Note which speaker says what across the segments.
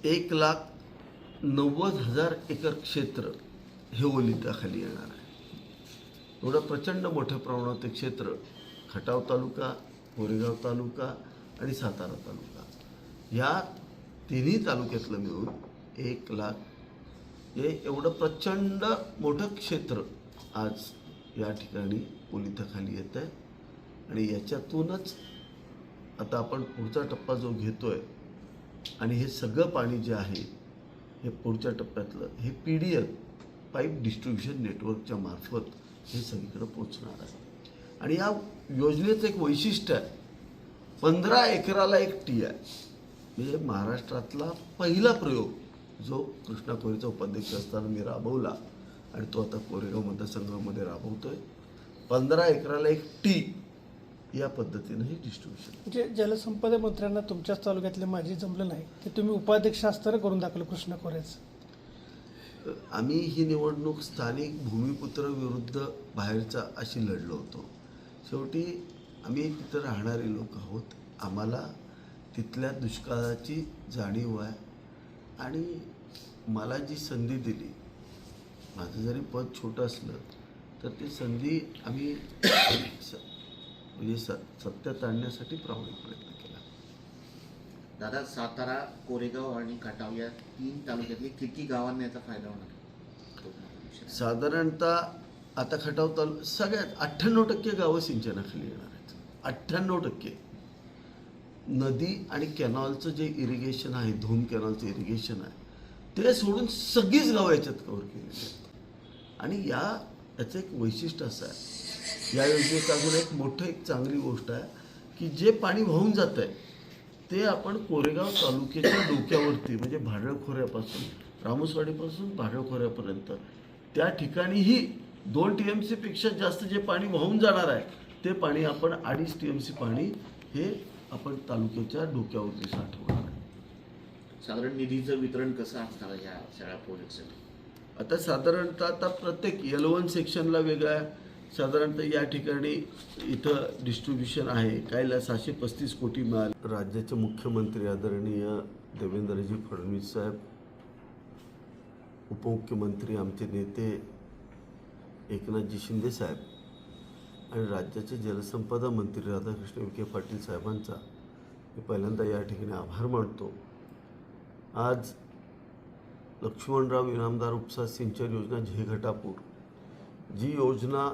Speaker 1: 1,90,000 acre क्षेत्र हे ओलिताखाली येणार आहे. एवढं प्रचंड मोठ्या प्रमाणात ते क्षेत्र खटाव तालुका, कोरेगाव तालुका आणि सातारा तालुका या तिन्ही तालुक्यातलं मिळून 1,00,000 हे एवढं प्रचंड मोठं क्षेत्र आज या ठिकाणी ओलिताखाली येतं आहे. आणि याच्यातूनच आता आपण पुढचा टप्पा जो घेतोय आणि हे सगळं पाणी जे आहे हे पुढच्या टप्प्यातलं हे PDL पाईप डिस्ट्रीब्युशन नेटवर्कच्या मार्फत हे सगळीकडे पोचणार आहे. आणि या योजनेचं एक वैशिष्ट्य आहे, 15 एकराला एक टी आहे. म्हणजे महाराष्ट्रातला पहिला प्रयोग जो कृष्णा खोरेचा उपाध्यक्ष असताना मी राबवला आणि तो आता कोरेगाव मतदारसंघामध्ये राबवतोय. 15 एकराला एक टी या पद्धतीनं हे डिस्ट्रीब्युशन.
Speaker 2: म्हणजे जलसंपदा मंत्र्यांना तुमच्याच तालुक्यातले माझी जमलं नाही ते तुम्ही उपाध्यक्ष असताना करून दाखवलं कृष्णा खोरेचं.
Speaker 1: आम्ही ही निवडणूक स्थानिक भूमिपुत्र विरुद्ध बाहेरचा अशी लढलो होतो. शेवटी आम्ही तिथं राहणारे लोक आहोत. आम्हाला तिथल्या दुष्काळाची जाणीव आहे आणि मला जी संधी दिली, माझं जरी पद छोटं असलं तर ती संधी आम्ही म्हणजे सत्यात आणण्यासाठी प्रामाणिक प्रयत्न केला.
Speaker 3: दादा, सातारा, कोरेगाव आणि खटाव या 3 तालुक्यातली किती गावांना याचा फायदा होणार?
Speaker 1: साधारणतः आता खटाव सगळ्यात 98% गावं सिंचनाखाली येणार आहेत. 98% नदी आणि कॅनॉलचं जे इरिगेशन आहे, धूम कॅनॉलचं इरिगेशन आहे, ते सोडून सगळीच गावं याच्यात कव्हर केलेली आहेत. आणि याचं एक वैशिष्ट्य असं आहे, या योजनेचं अजून एक मोठं एक चांगली गोष्ट आहे की जे पाणी वाहून जात आहे ते आपण कोरेगाव तालुक्याच्या डोक्यावरती म्हणजे भाडळखोऱ्यापासून, रामोसवाडीपासून भाडळखोऱ्यापर्यंत त्या ठिकाणीही 2 TMC पेक्षा जास्त जे पाणी वाहून जाणार आहे ते पाणी आपण 2.5 TMC पाणी हे आपण तालुक्याच्या डोक्यावरती साठवणार आहे.
Speaker 3: साधारण निधीचं वितरण कसं असणार या सगळ्या प्रोजेक्टसाठी?
Speaker 1: आता साधारणतः आता प्रत्येक L1 सेक्शनला वेगळा साधारणतः या ठिकाणी इथं डिस्ट्रीब्युशन आहे. काहीला 735 कोटी मिळाले. राज्याचे मुख्यमंत्री आदरणीय देवेंद्रजी फडणवीस साहेब, उपमुख्यमंत्री आमचे नेते एकनाथजी शिंदे साहेब आणि राज्याचे जलसंपदा मंत्री राधाकृष्ण विखे पाटील साहेबांचा मी पहिल्यांदा या ठिकाणी आभार मानतो. आज लक्ष्मणराव इनामदार उपसा सिंचन योजना झेघटापूर जी योजना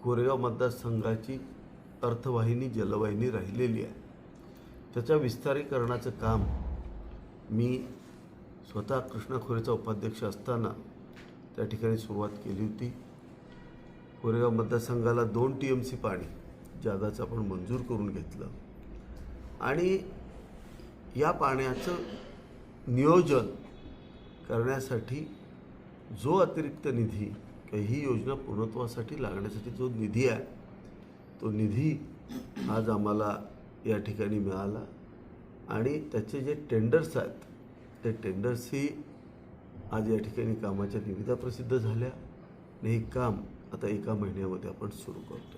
Speaker 1: कोरेगाव मतदारसंघाची अर्थवाहिनी जलवाहिनी राहिलेली आहे, त्याच्या विस्तारीकरणाचं काम मी स्वतः कृष्णा खोरेचा उपाध्यक्ष असताना त्या ठिकाणी सुरुवात केली होती. कोरेगाव मतदारसंघाला 2 TMC पाणी जादाचं आपण मंजूर करून घेतलं आणि या पाण्याचं नियोजन करण्यासाठी जो अतिरिक्त निधी ही योजना पूर्णत्वासाठी लागण्यासाठी जो निधी आहे तो निधी आज आम्हाला या ठिकाणी मिळाला आणि त्याचे जे टेंडर्स आहेत ते टेंडर्सही आज या ठिकाणी कामाच्या निविदा प्रसिद्ध झाल्या आणि हे काम आता 1 महिन्यामध्ये आपण सुरू करतो.